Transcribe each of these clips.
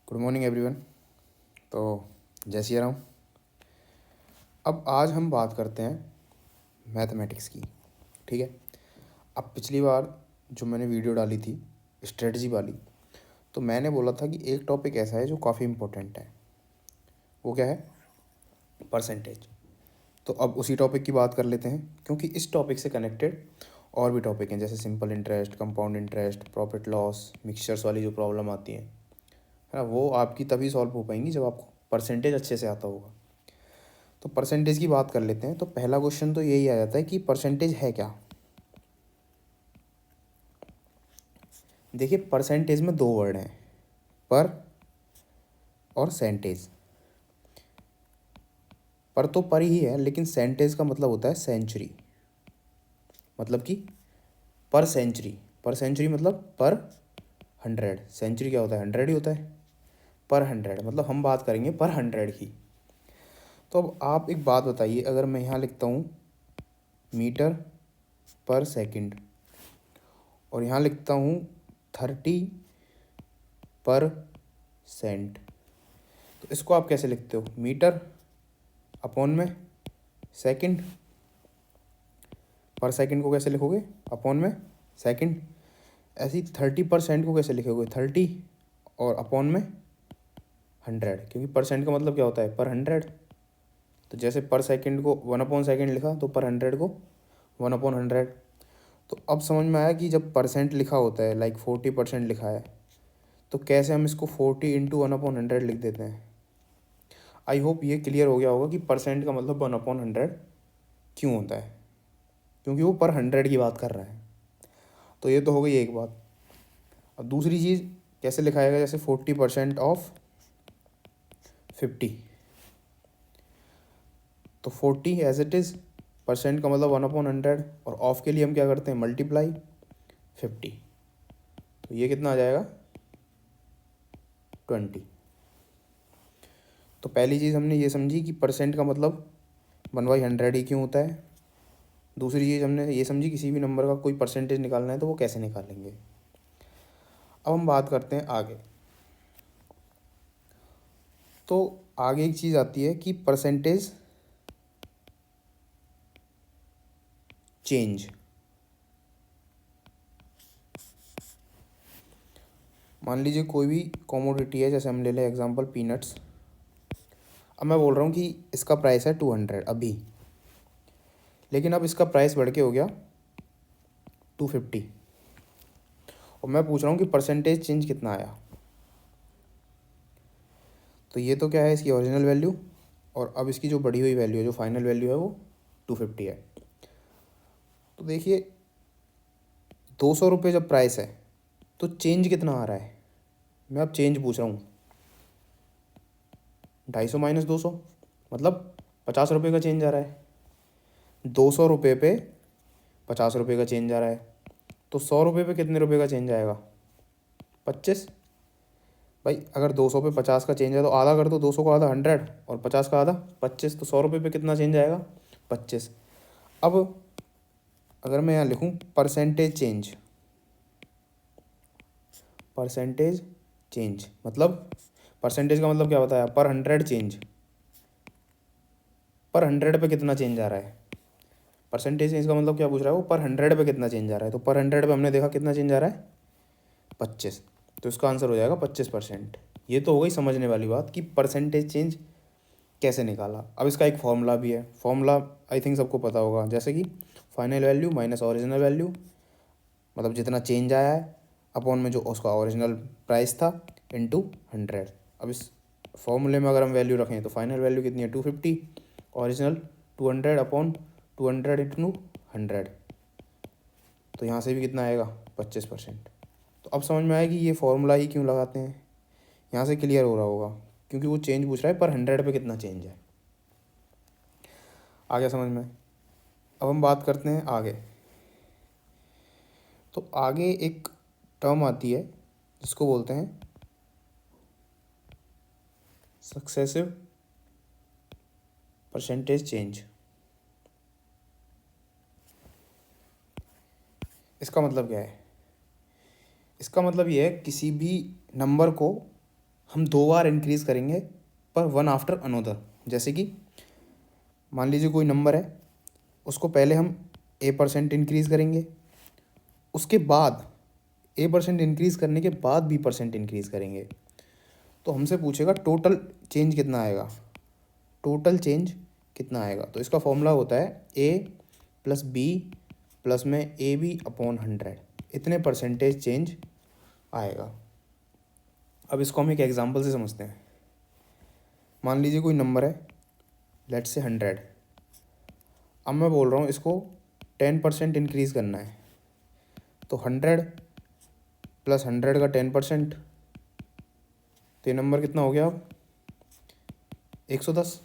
Good morning everyone. तो जय सिया राम। अब आज हम बात करते हैं मैथमेटिक्स की। ठीक है। अब पिछली बार जो मैंने वीडियो डाली थी स्ट्रेटजी वाली, तो मैंने बोला था कि एक टॉपिक ऐसा है जो काफ़ी इम्पोर्टेंट है। वो क्या है? परसेंटेज। तो अब उसी टॉपिक की बात कर लेते हैं, क्योंकि इस टॉपिक से कनेक्टेड और भी टॉपिक हैं, जैसे simple interest, compound interest, profit loss, mixtures वाली जो प्रॉब्लम आती है ना, वो आपकी तभी सॉल्व हो पाएंगी जब आपको परसेंटेज अच्छे से आता होगा। तो परसेंटेज की बात कर लेते हैं। तो पहला क्वेश्चन तो यही आ जाता है कि परसेंटेज है क्या। देखिए, परसेंटेज में दो वर्ड हैं, पर और सेंटेज। पर तो पर ही है, लेकिन सेंटेज का मतलब होता है सेंचुरी। मतलब कि पर सेंचुरी। पर सेंचुरी मतलब पर 100। सेंचुरी क्या होता है? 100 ही होता है। पर 100 मतलब हम बात करेंगे पर 100 की। तो अब आप एक बात बताइए, अगर मैं यहाँ लिखता हूँ मीटर पर सेकंड और यहाँ लिखता हूँ 30%, तो इसको आप कैसे लिखते हो? मीटर अपॉन में सेकंड। पर सेकंड को कैसे लिखोगे? अपॉन में सेकंड। ऐसी 30% को कैसे लिखोगे? 30 और अपॉन में 100, क्योंकि परसेंट का मतलब क्या होता है? पर 100। तो जैसे पर सेकंड को 1/2 लिखा, तो पर 100 को 1/100। तो अब समझ में आया कि जब परसेंट लिखा होता है, लाइक 40% लिखा है, तो कैसे हम इसको 40 इंटू 1/100 लिख देते हैं। आई होप ये क्लियर हो गया होगा कि परसेंट का मतलब 1/100 क्यों होता है, क्योंकि वो पर 100 की बात कर रहा है। तो ये तो हो गई एक बात। अब दूसरी चीज़ कैसे लिखा जाएगा? जैसे 40% ऑफ 50, तो 40 एज इट इज़, परसेंट का मतलब 1/100, और ऑफ के लिए हम क्या करते हैं? मल्टीप्लाई 50। तो ये कितना आ जाएगा? 20। तो पहली चीज़ हमने ये समझी कि परसेंट का मतलब 1/100 ही क्यों होता है। दूसरी चीज़ हमने ये समझी, किसी भी नंबर का कोई परसेंटेज निकालना है तो वो कैसे निकालेंगे। अब हम बात करते हैं आगे। तो आगे एक चीज़ आती है कि परसेंटेज चेंज। मान लीजिए कोई भी कॉमोडिटी है, जैसे हम ले लें एग्जांपल पीनट्स। अब मैं बोल रहा हूँ कि इसका प्राइस है 200 अभी, लेकिन अब इसका प्राइस बढ़ के हो गया 250, और मैं पूछ रहा हूँ कि परसेंटेज चेंज कितना आया। तो ये तो क्या है? इसकी ओरिजिनल वैल्यू, और अब इसकी जो बढ़ी हुई वैल्यू है, जो फाइनल वैल्यू है, वो 250 है। तो देखिए, 200 रुपये जब प्राइस है तो चेंज कितना आ रहा है? मैं अब चेंज पूछ रहा हूँ। 250 माइनस 200 मतलब 50 रुपये का चेंज आ रहा है। 200 रुपये पे 50 रुपये का चेंज आ रहा है, तो 100 रुपये पे कितने रुपये का चेंज आएगा? 25। भाई अगर 200 पे 50 का चेंज है तो आधा कर दो, 200 का आधा 100 और 50 का आधा 25, तो 100 रुपये पे कितना चेंज आएगा? 25। अब अगर मैं यहाँ लिखूँ परसेंटेज चेंज, परसेंटेज चेंज मतलब परसेंटेज का मतलब क्या बताया? पर 100 चेंज। पर 100 पे कितना चेंज आ रहा है? परसेंटेज चेंज का मतलब क्या पूछ रहा है? वो पर 100 पे कितना चेंज आ रहा है। तो पर 100 पे हमने देखा कितना चेंज आ रहा है? 25। तो इसका आंसर हो जाएगा 25%। ये तो हो गई समझने वाली बात कि परसेंटेज चेंज कैसे निकाला। अब इसका एक फॉर्मूला भी है। फॉर्मूला आई थिंक सबको पता होगा, जैसे कि final value minus original value, मतलब जितना चेंज आया है अपॉन में जो उसका ओरिजिनल प्राइस था, इनटू 100। अब इस फॉर्मूले में अगर हम वैल्यू रखें तो फाइनल वैल्यू कितनी है? 250, ओरिजिनल 200 अपॉन 200 इंटू 100, तो यहाँ से भी कितना आएगा? 25%। तो अब समझ में आया कि ये फॉर्मूला ही क्यों लगाते हैं। यहाँ से क्लियर हो रहा होगा, क्योंकि वो चेंज पूछ रहा है पर 100 पे कितना चेंज है। आ गया समझ में? अब हम बात करते हैं आगे। तो आगे एक टर्म आती है जिसको बोलते हैं सक्सेसिव परसेंटेज चेंज। इसका मतलब क्या है? इसका मतलब ये है किसी भी नंबर को हम 2 बार इंक्रीज़ करेंगे पर वन आफ्टर अनोदर। जैसे कि मान लीजिए कोई नंबर है, उसको पहले हम a% इंक्रीज़ करेंगे, उसके बाद a% इंक्रीज़ करने के बाद b% इंक्रीज़ करेंगे। तो हमसे पूछेगा टोटल चेंज कितना आएगा, टोटल चेंज कितना आएगा। तो इसका फॉर्मूला होता है a प्लस बी प्लस में ए बी अपॉन 100, इतने परसेंटेज चेंज आएगा। अब इसको हम एक एग्जांपल से समझते हैं। मान लीजिए कोई नंबर है, लेट्स से 100। अब मैं बोल रहा हूँ इसको 10% इंक्रीज़ करना है, तो 100 प्लस 100 का 10%, तो ये नंबर कितना हो गया अब 110।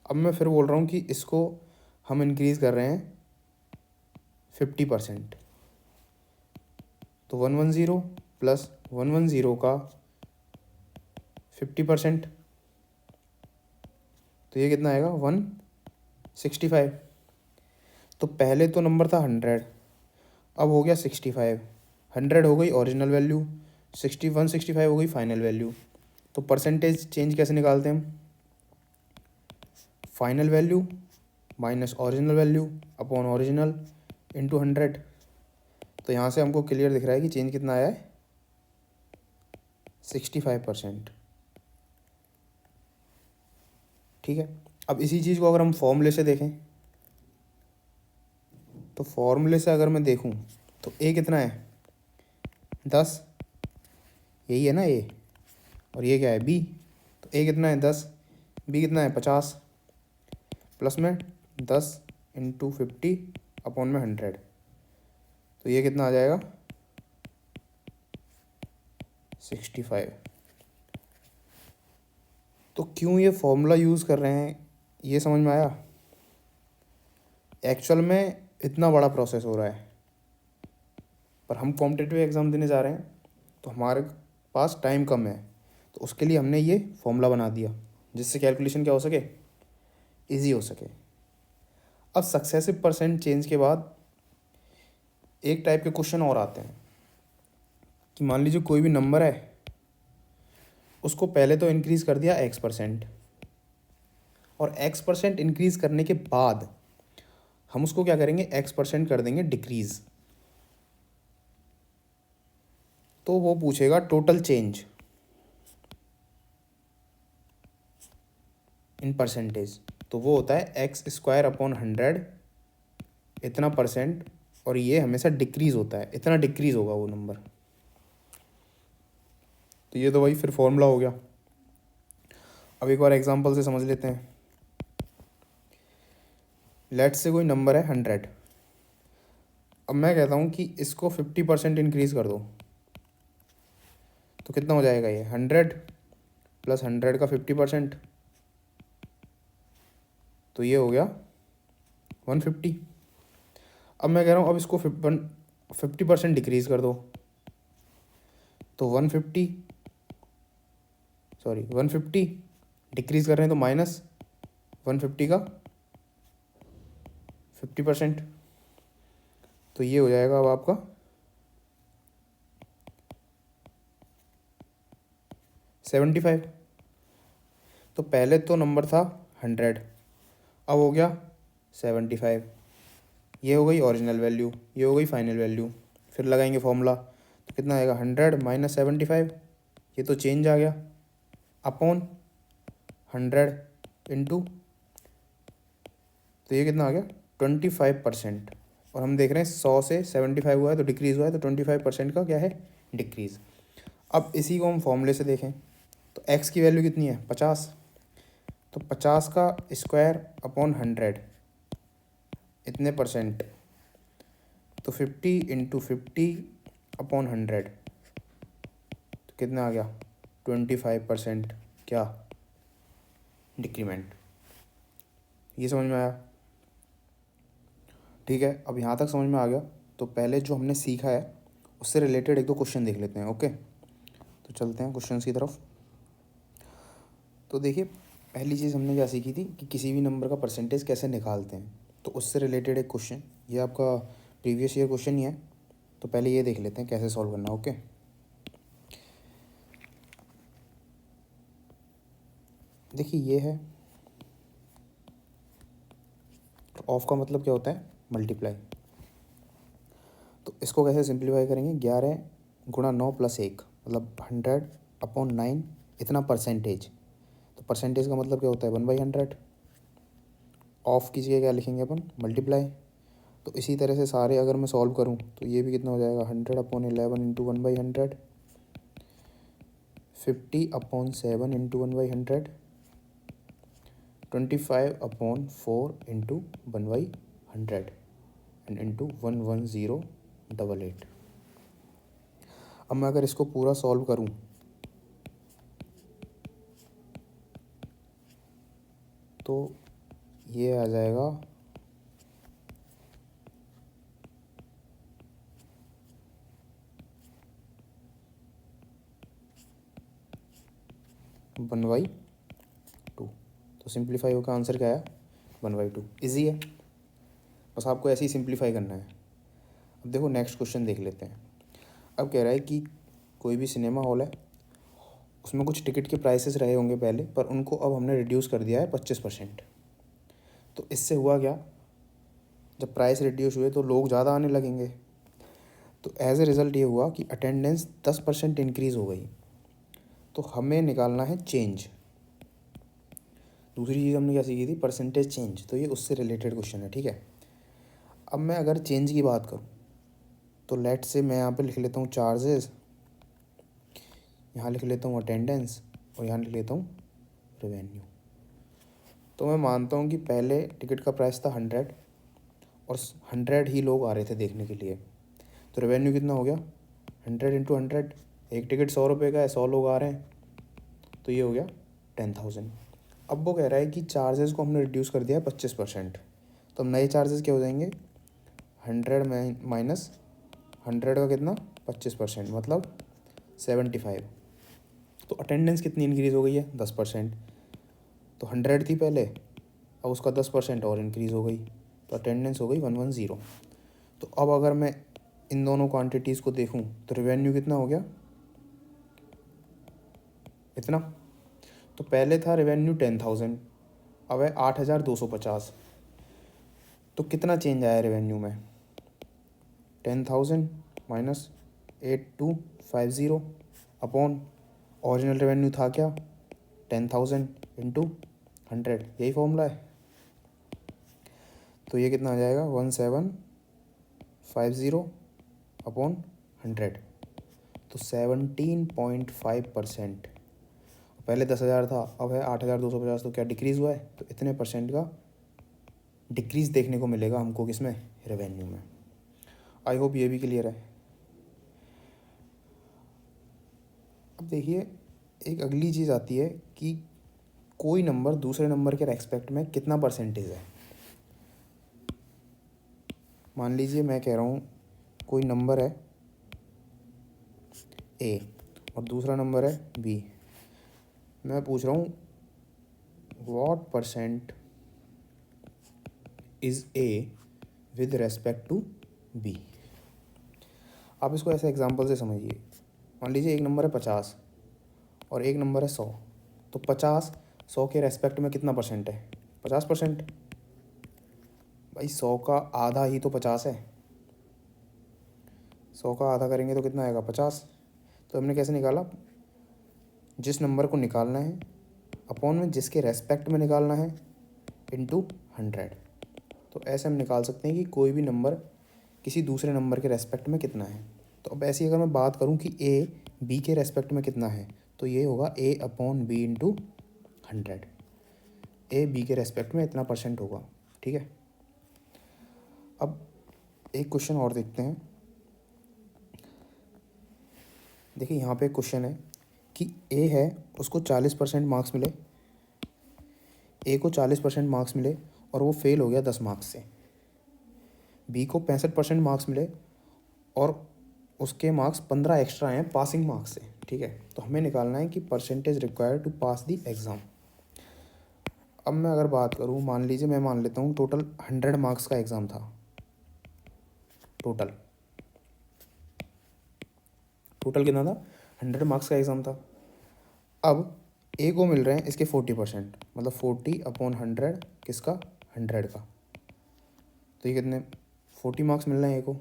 अब मैं फिर बोल रहा हूँ कि इसको हम इंक्रीज़ कर रहे हैं 50%, तो 110 प्लस 110 का 50%, तो ये कितना आएगा 165। तो पहले तो नंबर था 100, अब हो गया 65। 100 हो गई ओरिजिनल वैल्यू, 165 हो गई फाइनल वैल्यू। तो परसेंटेज चेंज कैसे निकालते हैं हम, final value minus original value upon original into 100। तो यहाँ से हमको क्लियर दिख रहा है कि चेंज कितना आया है 65%। ठीक है। अब इसी चीज़ को अगर हम फॉर्मूले से देखें, तो फॉर्मूले से अगर मैं देखूं तो ए कितना है 10, यही है ना ए, और ये क्या है बी। तो ए कितना है 10, बी कितना है 50, प्लस में 10 इंटू 50 अपॉन में 100, तो ये कितना आ जाएगा 65। तो क्यों ये फॉर्मूला यूज़ कर रहे हैं ये समझ में आया। एक्चुअल में इतना बड़ा प्रोसेस हो रहा है, पर हम कॉम्पिटिटिव एग्ज़ाम देने जा रहे हैं तो हमारे पास टाइम कम है, तो उसके लिए हमने ये फॉर्मूला बना दिया जिससे कैलकुलेशन क्या हो सके, इजी हो सके। अब सक्सेसिव परसेंट चेंज के बाद एक टाइप के क्वेश्चन और आते हैं कि मान लीजिए कोई भी नंबर है, उसको पहले तो इंक्रीज़ कर दिया x%, और x% इंक्रीज़ करने के बाद हम उसको क्या करेंगे x% कर देंगे डिक्रीज़। तो वो पूछेगा टोटल चेंज इन परसेंटेज, तो वो होता है x² अपॉन 100 इतना परसेंट, और ये हमेशा डिक्रीज़ होता है, इतना डिक्रीज़ होगा वो नंबर। तो ये तो वही फिर फॉर्मूला हो गया। अब एक बार एग्जांपल से समझ लेते हैं। लेट्स से कोई नंबर है 100। अब मैं कहता हूँ कि इसको 50% इंक्रीज़ कर दो, तो कितना हो जाएगा ये 100 प्लस 100 का 50%, तो ये हो गया 150। अब मैं कह रहा हूँ अब इसको 50% डिक्रीज़ कर दो, तो 150 डिक्रीज़ कर रहे हैं तो माइनस 150 का 50%, तो ये हो जाएगा अब आपका 75। तो पहले तो नंबर था 100, अब हो गया 75, ये हो गई ओरिजिनल वैल्यू, ये हो गई फाइनल वैल्यू। फिर लगाएंगे फॉर्मूला, तो कितना आएगा 100 माइनस 75, ये तो चेंज आ गया, अपॉन 100 इंटू, तो ये कितना आ गया 25%। और हम देख रहे हैं 100 से 75 हुआ है तो डिक्रीज़ हुआ है, तो 25% का क्या है डिक्रीज़। अब इसी को हम फॉर्मूले से देखें तो x की वैल्यू कितनी है 50, तो 50 का स्क्वायर अपॉन 100 इतने परसेंट, तो 50 इंटू 50 अपॉन 100, तो कितना आ गया 25% क्या डिक्रीमेंट। ये समझ में आया। ठीक है, अब यहाँ तक समझ में आ गया। तो पहले जो हमने सीखा है उससे रिलेटेड एक दो क्वेश्चन देख लेते हैं। ओके, तो चलते हैं क्वेश्चंस की तरफ। तो देखिए, पहली चीज़ हमने क्या सीखी थी कि किसी भी नंबर का परसेंटेज कैसे निकालते हैं, तो उससे रिलेटेड एक क्वेश्चन, ये आपका प्रीवियस ईयर क्वेश्चन ही है। तो पहले ये देख लेते हैं कैसे सॉल्व करना। ओके, देखिए ये है, ऑफ का मतलब क्या होता है, मल्टीप्लाई। तो इसको कैसे सिंप्लीफाई करेंगे, 11 गुणा 9 प्लस 1 मतलब 100/9 इतना परसेंटेज। तो परसेंटेज का मतलब क्या होता है, 1/100। ऑफ की जगह क्या लिखेंगे अपन, मल्टीप्लाई। तो इसी तरह से सारे अगर मैं सॉल्व करूँ तो ये भी कितना हो जाएगा, 100/11 into 1/100, 50/7 into 1/100, 25/4 into 1/100 and into 11088। अब मैं अगर इसको पूरा सॉल्व करूं तो ये आ जाएगा 1/2। तो सिंप्लीफाई होकर आंसर क्या आया, 1/2। ईजी है, बस आपको ऐसे ही सिंप्लीफाई करना है। अब देखो नेक्स्ट क्वेश्चन देख लेते हैं। अब कह रहा है कि कोई भी सिनेमा हॉल है, उसमें कुछ टिकट के प्राइसेस रहे होंगे पहले, पर उनको अब हमने रिड्यूस कर दिया है 25%। तो इससे हुआ क्या, जब प्राइस रिड्यूस हुए तो लोग ज़्यादा आने लगेंगे। तो एज ए रिज़ल्ट ये हुआ कि अटेंडेंस 10% इंक्रीज़ हो गई। तो हमें निकालना है चेंज। दूसरी चीज़ हमने क्या सीखी थी, परसेंटेज चेंज। तो ये उससे रिलेटेड क्वेश्चन है, ठीक है। अब मैं अगर चेंज की बात करूँ तो लेट से मैं यहाँ पे लिख लेता हूँ चार्जेस, यहाँ लिख लेता हूँ अटेंडेंस और यहाँ लिख लेता हूँ रेवेन्यू। तो मैं मानता हूँ कि पहले टिकट का प्राइस था 100 और 100 ही लोग आ रहे थे देखने के लिए। तो रेवेन्यू कितना हो गया, 100 इंटू 100। एक टिकट 100 रुपये का है, 100 लोग आ रहे हैं, तो ये हो गया 10,000। अब वो कह रहा है कि चार्जेस को हमने रिड्यूस कर दिया है 25%। तो अब नए चार्जेस क्या हो जाएंगे, 100 माइनस 100 का कितना, 25% मतलब 75। तो अटेंडेंस कितनी इंक्रीज़ हो गई है, 10%। तो 100 थी पहले, अब उसका 10% और इंक्रीज़ हो गई, तो अटेंडेंस हो गई 110। तो अब अगर मैं इन दोनों क्वांटिटीज़ को देखूं तो रेवेन्यू कितना हो गया, इतना। तो पहले था रेवेन्यू 10,000, अब है 8,250। तो कितना चेंज आया रेवेन्यू में, 10,000 माइनस 8250 अपॉन ओरिजिनल रेवेन्यू था क्या, 10,000 इंटू 100, यही फॉर्मूला है। तो ये कितना आ जाएगा, 1750 अपॉन 100। तो 17.5%। पहले 10,000 था, अब है 8,250। तो क्या डिक्रीज़ हुआ है, तो इतने परसेंट का डिक्रीज़ देखने को मिलेगा हमको, किसमें, रेवेन्यू में। आई होप ये भी क्लियर है। अब देखिए एक अगली चीज़ आती है कि कोई नंबर दूसरे नंबर के रेस्पेक्ट में कितना परसेंटेज है। मान लीजिए मैं कह रहा हूँ कोई नंबर है ए और दूसरा नंबर है बी। मैं पूछ रहा हूँ what percent is A with respect to B. आप इसको ऐसे एग्जांपल से समझिए। मान लीजिए एक नंबर है 50 और एक नंबर है 100। तो 50 100 के रेस्पेक्ट में कितना परसेंट है, 50%। भाई 100 का आधा ही तो 50 है, 100 का आधा करेंगे तो कितना आएगा, 50। तो हमने कैसे निकाला, जिस नंबर को निकालना है अपॉन में जिसके रेस्पेक्ट में निकालना है इंटू 100। तो ऐसे हम निकाल सकते हैं कि कोई भी नंबर किसी दूसरे नंबर के रेस्पेक्ट में कितना है। तो अब ऐसी अगर मैं बात करूं कि ए बी के रेस्पेक्ट में कितना है, तो ये होगा A upon B into 100। A B के रेस्पेक्ट में इतना परसेंट होगा, ठीक है। अब एक क्वेश्चन और देखते हैं। देखिए यहाँ पे एक क्वेश्चन है कि ए है, उसको 40% मार्क्स मिले, ए को 40% मार्क्स मिले और वो फेल हो गया 10 मार्क्स से। बी को 65% मार्क्स मिले और उसके मार्क्स 15 एक्स्ट्रा हैं पासिंग मार्क्स से, ठीक है। तो हमें निकालना है कि percentage required to pass the exam. अब मैं अगर बात करूँ, मान लीजिए मैं मान लेता हूँ टोटल 100 मार्क्स का एग्ज़ाम था। टोटल कितना था, 100 मार्क्स का एग्ज़ाम था। अब ए को मिल रहे हैं इसके 40%, मतलब 40/100 किसका, 100 का। तो ये कितने 40 मार्क्स मिल रहे हैं ए को।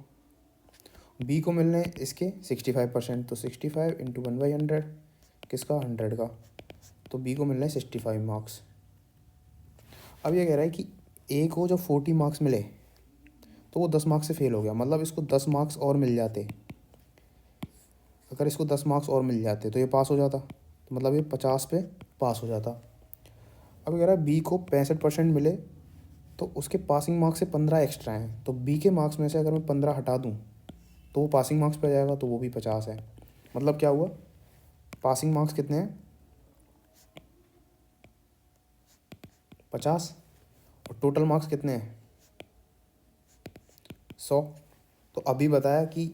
बी को मिल रहे हैं इसके 65%, तो 65 × 1/100 किसका, 100 का। तो बी को मिल रहे हैं 65 मार्क्स। अब ये कह रहा है कि ए को जब 40 मार्क्स मिले तो वो 10 मार्क्स से फेल हो गया, मतलब इसको 10 मार्क्स और मिल जाते। अगर इसको 10 मार्क्स और मिल जाते तो ये पास हो जाता, तो मतलब ये 50 पे पास हो जाता। अब कह रहा है बी को 65% मिले तो उसके पासिंग मार्क्स से 15 एक्स्ट्रा हैं, तो बी के मार्क्स में से अगर मैं 15 हटा दूँ तो वो पासिंग मार्क्स पे आ जाएगा, तो वो भी 50 है। मतलब क्या हुआ, पासिंग मार्क्स कितने हैं, 50, और टोटल मार्क्स कितने हैं, 100। तो अभी बताया कि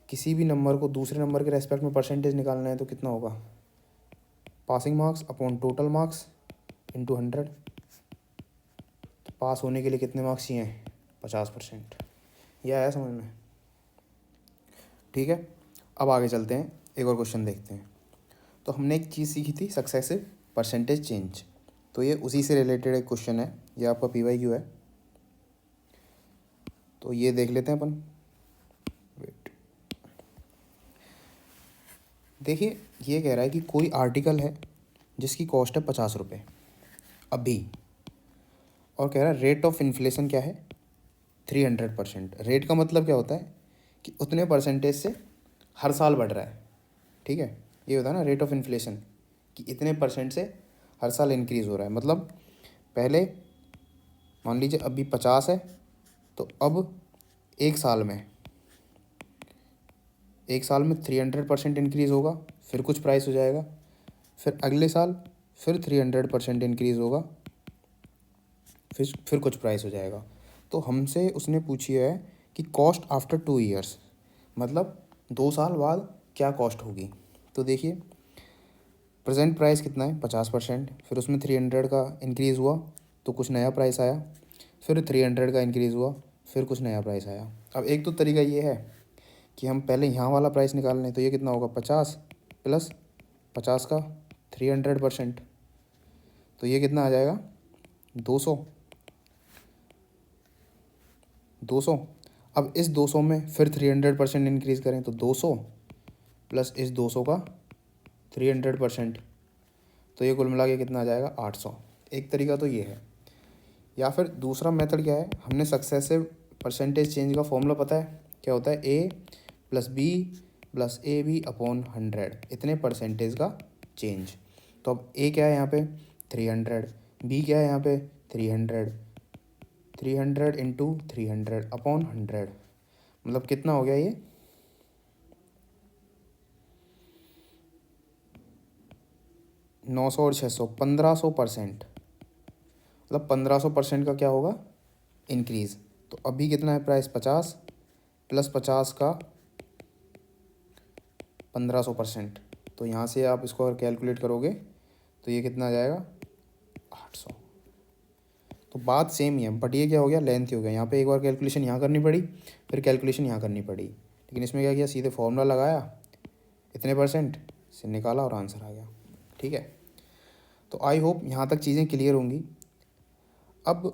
किसी भी नंबर को दूसरे नंबर के रेस्पेक्ट में परसेंटेज निकालना है तो कितना होगा, passing marks upon total marks into 100। तो पास होने के लिए कितने मार्क्स चाहिए, 50%। यह आया समझ में, ठीक है। अब आगे चलते हैं, एक और क्वेश्चन देखते हैं। तो हमने एक चीज़ सीखी थी, सक्सेसिव परसेंटेज चेंज, तो ये उसी से रिलेटेड एक क्वेश्चन है, ये आपका PYQ है। तो ये देख लेते हैं अपन, वेट। देखिए ये कह रहा है कि कोई आर्टिकल है जिसकी कॉस्ट है 50 रुपये अभी, और कह रहा है रेट ऑफ इन्फ्लेशन क्या है, 300%। रेट का मतलब क्या होता है कि उतने परसेंटेज से हर साल बढ़ रहा है, ठीक है। ये होता है ना रेट ऑफ इन्फ्लेशन, कि इतने परसेंट से हर साल इंक्रीज़ हो रहा है। मतलब पहले मान लीजिए अभी 50 है, तो अब एक साल में 300% इंक्रीज़ होगा, फिर कुछ प्राइस हो जाएगा, फिर अगले साल फिर 300% इंक्रीज़ होगा, फिर कुछ प्राइस हो जाएगा। तो हमसे उसने पूछी है कि कॉस्ट आफ्टर 2 ईयर्स, मतलब 2 साल बाद क्या कॉस्ट होगी। तो देखिए प्रेजेंट प्राइस कितना है, 50%, फिर उसमें 300 का इंक्रीज़ हुआ तो कुछ नया प्राइस आया, फिर 300 का इंक्रीज़ हुआ, फिर कुछ नया प्राइस आया। अब एक तो तरीका ये है कि हम पहले यहाँ वाला प्राइस निकाल लें, तो ये कितना होगा, 50 प्लस 50 का 300%, तो ये कितना आ जाएगा, 200। अब इस 200 में फिर 300% इंक्रीज़ करें, तो 200 प्लस इस 200 का 300%, तो ये कुल मिला के कितना आ जाएगा, 800। एक तरीका तो ये है। या फिर दूसरा मेथड क्या है, हमने सक्सेसिव परसेंटेज चेंज का फॉर्मूला पता है क्या होता है, A + B + AB/100, इतने परसेंटेज का चेंज। तो अब A क्या है यहाँ पे, 300, B क्या है यहाँ पे, 300, 300 × 300/100, मतलब कितना हो गया ये, 900 और 600, 1500%, मतलब 1500% का क्या होगा, इंक्रीज़। तो अभी कितना है प्राइस, 50 प्लस 50 का 1500%, तो यहाँ से आप इसको अगर कैलकुलेट करोगे तो ये कितना आ जाएगा, 800। तो बात सेम ही है, बट ये क्या हो गया, लेंथ हो गया। यहाँ पे एक बार कैलकुलेशन यहाँ करनी पड़ी, फिर कैलकुलेशन यहाँ करनी पड़ी, लेकिन इसमें क्या किया, सीधे फॉर्मूला लगाया, इतने परसेंट से निकाला और आंसर आ गया, ठीक है। तो आई होप यहाँ तक चीज़ें क्लियर होंगी। अब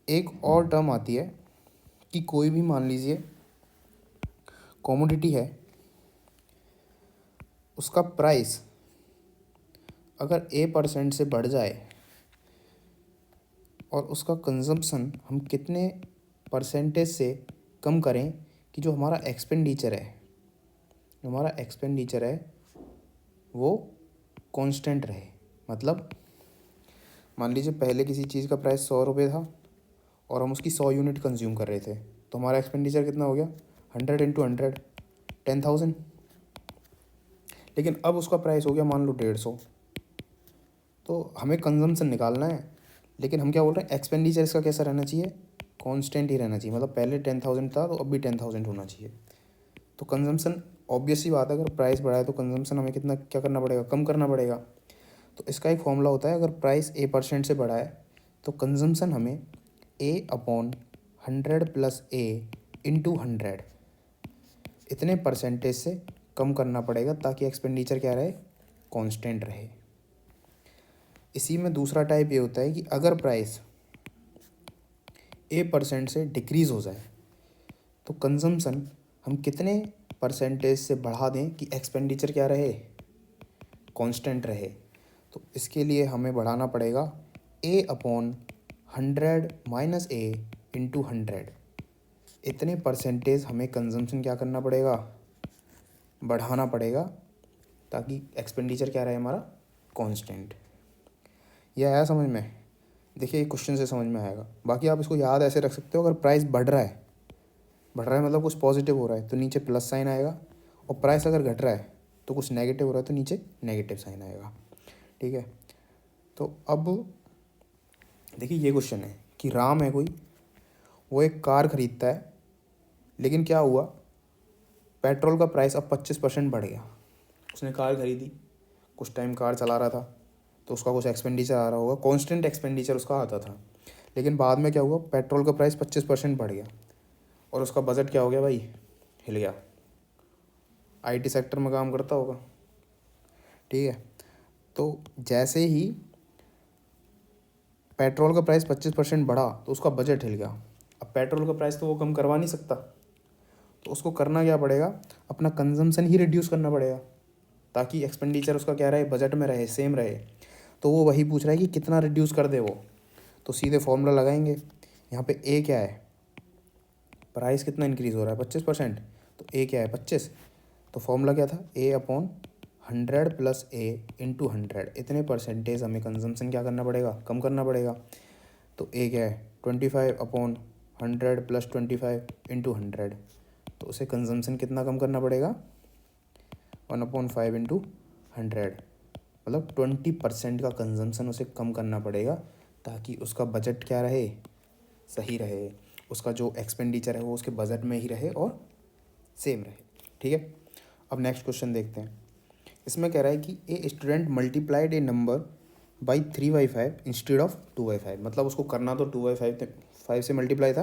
एक और टर्म आती है कि कोई भी मान लीजिए कॉमोडिटी है, उसका प्राइस अगर A% से बढ़ जाए और उसका कंजम्पशन हम कितने परसेंटेज से कम करें कि जो हमारा एक्सपेंडिचर है वो कांस्टेंट रहे। मतलब मान लीजिए पहले किसी चीज़ का प्राइस 100 रुपये था और हम उसकी 100 यूनिट कंज्यूम कर रहे थे, तो हमारा एक्सपेंडिचर कितना हो गया, 100 × 100, 10,000। लेकिन अब उसका प्राइस हो गया मान लो 150, तो हमें कंजम्पशन निकालना है, लेकिन हम क्या बोल रहे हैं, एक्सपेंडिचर इसका कैसा रहना चाहिए, कांस्टेंट ही रहना चाहिए। मतलब पहले 10,000 था तो अब भी 10,000 होना चाहिए। तो कंजम्पशन ऑब्वियस ही बात है, अगर प्राइस बढ़ा है तो कंजम्पशन हमें कितना क्या करना पड़ेगा, कम करना पड़ेगा। तो इसका एक फॉर्मूला होता है, अगर प्राइस A% से बढ़ा है तो कंजम्पशन हमें A/100 + A × 100 इतने परसेंटेज से कम करना पड़ेगा, ताकि एक्सपेंडिचर क्या रहे, कांस्टेंट रहे। इसी में दूसरा टाइप ये होता है कि अगर प्राइस A% से डिक्रीज़ हो जाए तो कंजम्पशन हम कितने परसेंटेज से बढ़ा दें कि एक्सपेंडिचर क्या रहे, कांस्टेंट रहे। तो इसके लिए हमें बढ़ाना पड़ेगा A/100 माइनस A इंटू 100। इतने परसेंटेज हमें कंजम्पशन क्या करना पड़ेगा, बढ़ाना पड़ेगा, ताकि एक्सपेंडिचर क्या रहे हमारा, कांस्टेंट। यह आया समझ में? देखिए क्वेश्चन से समझ में आएगा। बाकी आप इसको याद ऐसे रख सकते हो, अगर प्राइस बढ़ रहा है मतलब कुछ पॉजिटिव हो रहा है तो नीचे प्लस साइन आएगा, और प्राइस अगर घट रहा है तो कुछ नेगेटिव हो रहा है तो नीचे नेगेटिव साइन आएगा। ठीक है, तो अब देखिए ये क्वेश्चन है कि राम है कोई, वो एक कार खरीदता है, लेकिन क्या हुआ, पेट्रोल का प्राइस अब 25% बढ़ गया। उसने कार खरीदी, कुछ टाइम कार चला रहा था तो उसका कुछ एक्सपेंडिचर आ रहा होगा, कांस्टेंट एक्सपेंडिचर उसका आता था। लेकिन बाद में क्या हुआ, पेट्रोल का प्राइस 25% बढ़ गया और उसका बजट क्या हो गया भाई, हिल गया। IT सेक्टर में काम करता होगा, ठीक है। तो जैसे ही पेट्रोल का प्राइस 25% बढ़ा तो उसका बजट हिल गया। अब पेट्रोल का प्राइस तो वो कम करवा नहीं सकता, तो उसको करना क्या पड़ेगा, अपना कंजम्पशन ही रिड्यूस करना पड़ेगा, ताकि एक्सपेंडिचर उसका क्या रहे, बजट में रहे, सेम रहे। तो वो वही पूछ रहा है कि कितना रिड्यूस कर दे वो। तो सीधे फॉर्मूला लगाएंगे, यहाँ पे A क्या है, प्राइस कितना इंक्रीज़ हो रहा है, 25%, तो A क्या है, 25। तो फॉर्मूला क्या था, A/100 प्लस A इंटू 100। इतने परसेंटेज हमें कंजम्पशन क्या करना पड़ेगा, कम करना पड़ेगा। तो A क्या है, 25/100 प्लस 25 इंटू 100। तो उसे कंजम्पशन कितना कम करना पड़ेगा, 1/5 इंटू 100, मतलब 20% का कंजम्पशन उसे कम करना पड़ेगा, ताकि उसका बजट क्या रहे, सही रहे, उसका जो एक्सपेंडिचर है वो उसके बजट में ही रहे और सेम रहे। ठीक है, अब नेक्स्ट क्वेश्चन देखते हैं। इसमें कह रहा है कि a student multiplied A number by 3/5 instead of 2/5। मतलब उसको करना तो 2/5 से मल्टीप्लाई था,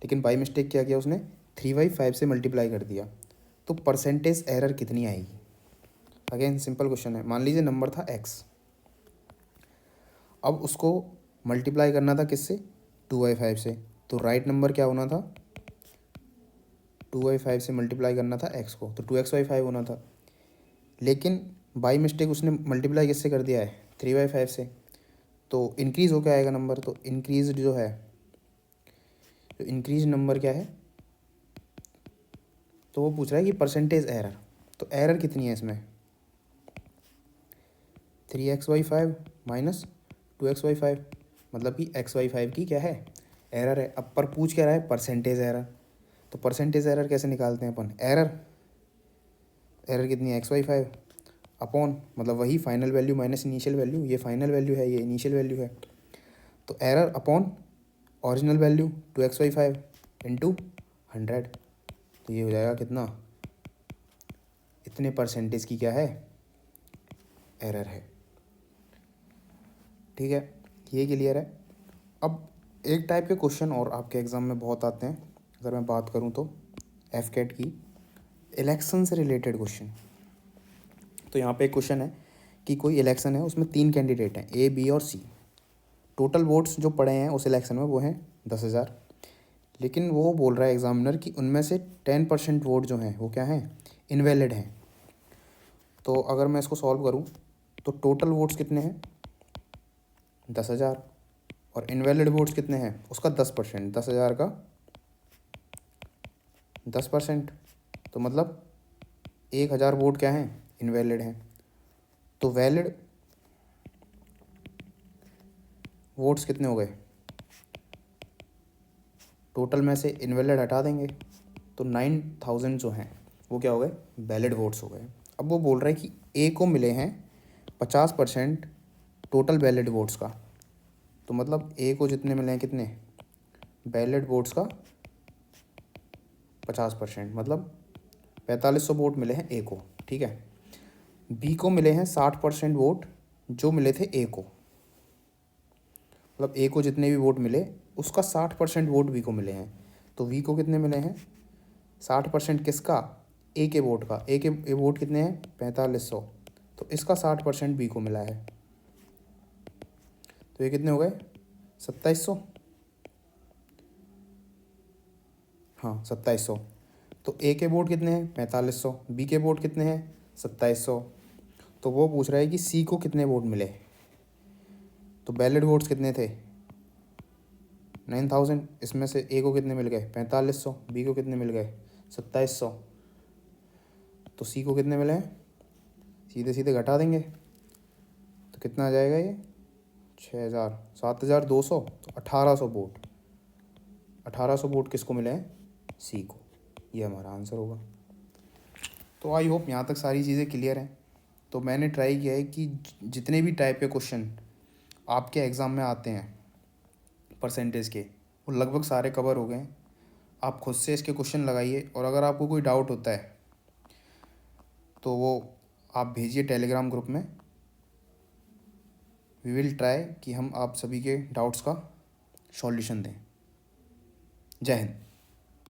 लेकिन बाई मिस्टेक क्या किया उसने, 3/5 से मल्टीप्लाई कर दिया। तो परसेंटेज एरर कितनी आएगी। अगेन सिंपल क्वेश्चन है। मान लीजिए नंबर था x, अब उसको मल्टीप्लाई करना था किससे, 2/5 से। तो राइट नंबर क्या होना था, 2/5 से मल्टीप्लाई करना था x को, तो 2x/5 होना था। लेकिन बाई मिस्टेक उसने मल्टीप्लाई किससे कर दिया है, 3/5 से। तो इंक्रीज़ हो क्या आएगा नंबर, तो इंक्रीज जो है, तो इंक्रीज नंबर क्या है, तो वो पूछ रहा है कि परसेंटेज एरर। तो एरर कितनी है इसमें, 3x/5 माइनस 2x/5, मतलब कि x/5 की क्या है, एरर है। अब पर पूछ क्या रहा है, परसेंटेज एरर। तो परसेंटेज एरर कैसे निकालते हैं अपन, एरर कितनी है, x/5 अपॉन, मतलब वही final value minus initial value, ये फाइनल वैल्यू है, ये इनिशियल वैल्यू है। तो error upon original value 2x/5 into 100। तो ये हो जाएगा कितना, इतने परसेंटेज की क्या है, एरर है। ठीक है, ये क्लियर है। अब एक टाइप के क्वेश्चन और आपके एग्ज़ाम में बहुत आते हैं, अगर मैं बात करूं तो FCAT की, इलेक्शन से रिलेटेड क्वेश्चन। तो यहाँ पे एक क्वेश्चन है कि कोई इलेक्शन है, उसमें 3 कैंडिडेट हैं A, B और C। टोटल वोट्स जो पड़े हैं उस इलेक्शन में वो हैं 10,000। लेकिन वो बोल रहा है एग्जामिनर कि उनमें से 10% वोट जो हैं वो क्या हैं, इनवैलिड हैं। तो अगर मैं इसको सॉल्व करूं तो टोटल वोट्स कितने हैं, 10,000, और इनवैलिड वोट्स कितने हैं, उसका 10%, 10,000 का 10%, तो मतलब 1,000 वोट क्या हैं, इनवैलिड हैं। तो वैलिड वोट्स कितने हो गए, टोटल में से इनवैलिड हटा देंगे तो 9,000 जो हैं वो क्या हो गए, वैलिड वोट्स हो गए। अब वो बोल रहा है कि A को मिले हैं 50% टोटल वैलिड वोट्स का। तो मतलब A को जितने मिले हैं, कितने वैलिड वोट्स का 50%, मतलब 4500 वोट मिले हैं A को। ठीक है, B को मिले हैं 60% वोट जो मिले थे A को, मतलब A को जितने भी वोट मिले उसका 60% वोट B को मिले हैं। तो V को कितने मिले हैं, 60% किसका, A के वोट का। A के वोट कितने हैं, 4500, तो इसका 60% बी को मिला है। तो ये कितने हो गए, 2700। हाँ 2700। तो ए के वोट कितने हैं, 4500। बी के वोट कितने हैं, 2700। तो वो पूछ रहा है कि सी को कितने वोट मिले। तो वैलिड वोट्स कितने थे, 9000। इसमें से ए को कितने मिल गए, 4500। बी को कितने मिल गए, 2700। तो सी को कितने मिले हैं, सीधे सीधे घटा देंगे तो कितना आ जाएगा ये, 6000, 7200। तो 1800 वोट, 1800 वोट किसको मिले हैं, सी को। ये हमारा आंसर होगा। तो आई होप यहाँ तक सारी चीज़ें क्लियर हैं। तो मैंने ट्राई किया है कि जितने भी टाइप के क्वेश्चन आपके एग्ज़ाम में आते हैं परसेंटेज के, वो लगभग सारे कवर हो गए हैं। आप खुद से इसके क्वेश्चन लगाइए, और अगर आपको कोई डाउट होता है तो वो आप भेजिए टेलीग्राम ग्रुप में। वी विल ट्राई कि हम आप सभी के डाउट्स का सॉल्यूशन दें। जय हिंद।